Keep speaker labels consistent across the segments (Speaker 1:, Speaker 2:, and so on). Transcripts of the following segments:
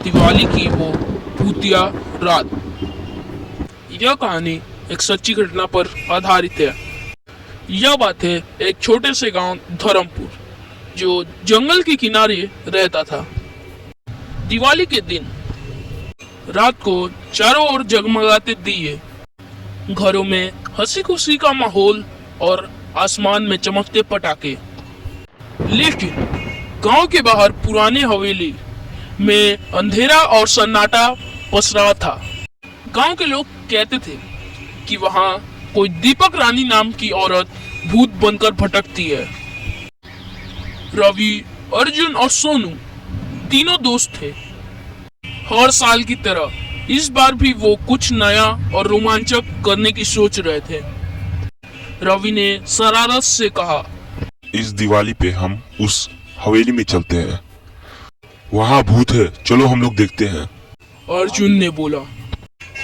Speaker 1: दिवाली की वो भूतिया रात। यह कहानी एक सच्ची घटना पर आधारित है। यह बात है एक छोटे से गांव धर्मपुर, जो जंगल के किनारे रहता था। दिवाली के दिन रात को चारों ओर जगमगाते दिए, घरों में हंसी खुशी का माहौल और आसमान में चमकते पटाखे। लेकिन गांव के बाहर पुरानी हवेली में अंधेरा और सन्नाटा पसरा था। गांव के लोग कहते थे कि वहां कोई दीपक रानी नाम की औरत भूत बनकर भटकती है। रवि, अर्जुन और सोनू तीनों दोस्त थे। हर साल की तरह इस बार भी वो कुछ नया और रोमांचक करने की सोच रहे थे। रवि ने शरारत से कहा,
Speaker 2: इस दिवाली पे हम उस हवेली में चलते हैं, वहाँ भूत है, चलो हम लोग देखते हैं।
Speaker 1: अर्जुन ने बोला,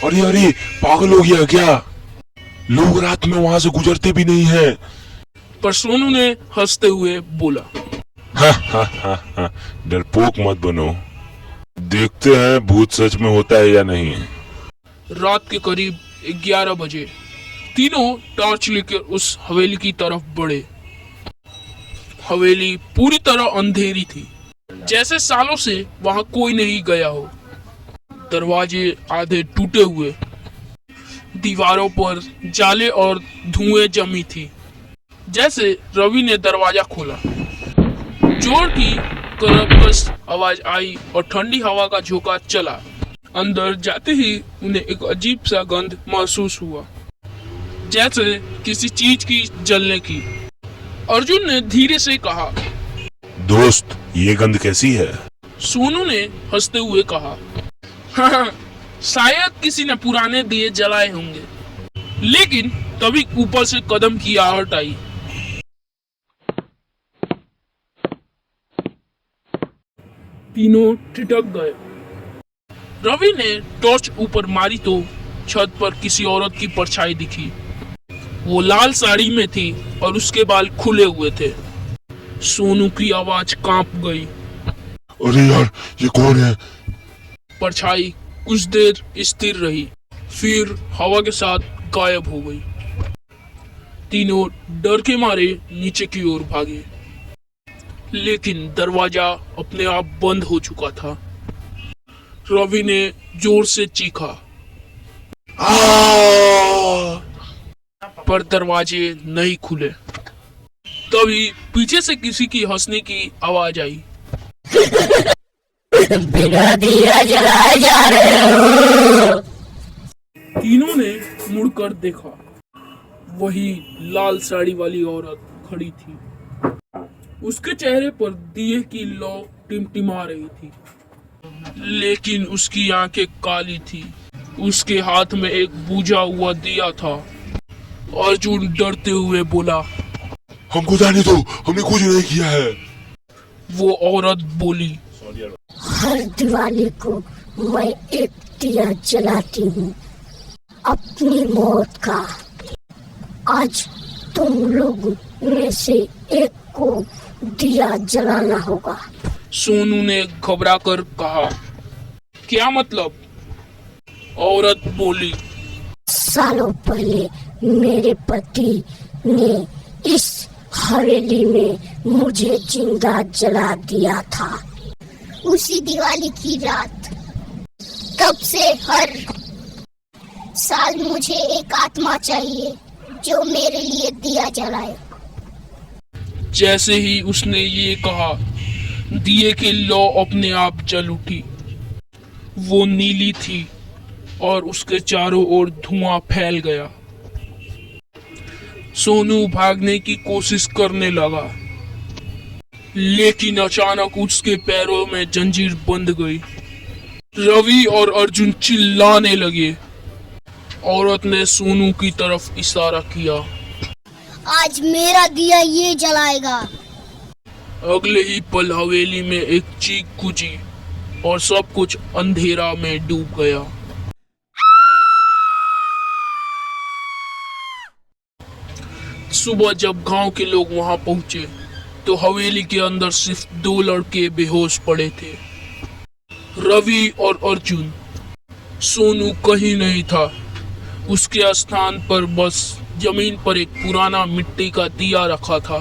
Speaker 2: अरे अरे पागल हो गया क्या, लोग रात में वहाँ से गुजरते भी नहीं है।
Speaker 1: पर सोनू ने हंसते हुए बोला,
Speaker 2: हा, डरपोक मत बनो, देखते हैं भूत सच में होता है या नहीं।
Speaker 1: रात के करीब 11 बजे तीनों टॉर्च लेकर उस हवेली की तरफ बढ़े। हवेली पूरी तरह अंधेरी थी, जैसे सालों से वहां कोई नहीं गया हो। दरवाजे आधे टूटे हुए, दीवारों पर जाले और धुएं जमी थी। जैसे रवि ने दरवाजा खोला, जोर की करकश आवाज आई और ठंडी हवा का झोंका चला। अंदर जाते ही उन्हें एक अजीब सा गंध महसूस हुआ, जैसे किसी चीज की जलने की। अर्जुन ने धीरे से कहा,
Speaker 2: दोस्त ये गंध कैसी है?
Speaker 1: सोनू ने हंसते हुए कहा, हाँ, शायद किसी ने पुराने दिए जलाए होंगे। लेकिन तभी ऊपर से कदम की आहट आई। तीनों ठिठक गए। रवि ने टॉर्च ऊपर मारी तो छत पर किसी औरत की परछाई दिखी। वो लाल साड़ी में थी और उसके बाल खुले हुए थे। सोनू की आवाज कांप गई।
Speaker 2: अरे यार, ये कौन है?
Speaker 1: परछाई कुछ देर स्थिर रही, फिर हवा के साथ गायब हो गई। तीनों डर के मारे नीचे की ओर भागे, लेकिन दरवाजा अपने आप बंद हो चुका था। रवि ने जोर से चीखा, पर दरवाजे नहीं खुले। तभी पीछे से किसी की हंसने की आवाज आई।
Speaker 3: बिना दिया जलाए जा रहे हो।
Speaker 1: तीनों ने मुड़कर देखा, वही लाल साड़ी वाली औरत खड़ी थी। उसके चेहरे पर दिए की लौ टिमटिमा रही थी, लेकिन उसकी आंखें काली थी। उसके हाथ में एक बुझा हुआ दिया था। अर्जुन डरते हुए बोला,
Speaker 2: हमको जाने दो, हमने कुछ नहीं किया है।
Speaker 1: वो औरत बोली,
Speaker 3: हर दिवाली को मैं एक दिया जलाती हूँ अपनी मौत का। आज तुम लोग में से एक को दिया जलाना होगा।
Speaker 1: सोनू ने घबराकर कहा, क्या मतलब? औरत बोली,
Speaker 3: सालों पहले मेरे पति ने इस हवेली में मुझे जिंदा जला दिया था। उसी दिवाली की रात, तब से हर साल मुझे एक आत्मा चाहिए जो मेरे लिए दिया जलाए।
Speaker 1: जैसे ही उसने ये कहा, दिए की लौ अपने आप जल उठी। वो नीली थी और उसके चारों ओर धुआं फैल गया। सोनू भागने की कोशिश करने लगा, लेकिन अचानक उसके पैरों में जंजीर बंध गई। रवि और अर्जुन चिल्लाने लगे। औरत ने सोनू की तरफ इशारा किया,
Speaker 4: आज मेरा दिया ये जलाएगा।
Speaker 1: अगले ही पल हवेली में एक चीख गूंजी और सब कुछ अंधेरा में डूब गया। सुबह जब गांव के लोग वहां पहुंचे तो हवेली के अंदर सिर्फ 2 लड़के बेहोश पड़े थे। रवि और अर्जुन। सोनू कहीं नहीं था। उसके स्थान पर बस जमीन पर एक पुराना मिट्टी का दिया रखा था,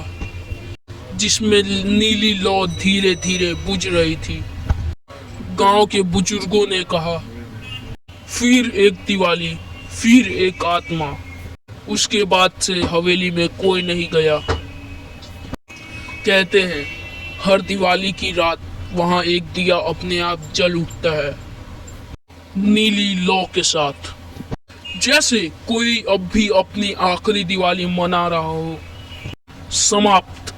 Speaker 1: जिसमें नीली लौ धीरे धीरे बुझ रही थी। गांव के बुजुर्गों ने कहा, फिर एक दिवाली, फिर एक आत्मा। उसके बाद से हवेली में कोई नहीं गया। कहते हैं हर दिवाली की रात वहां एक दिया अपने आप जल उठता है, नीली लौ के साथ, जैसे कोई अब भी अपनी आखिरी दिवाली मना रहा हो। समाप्त।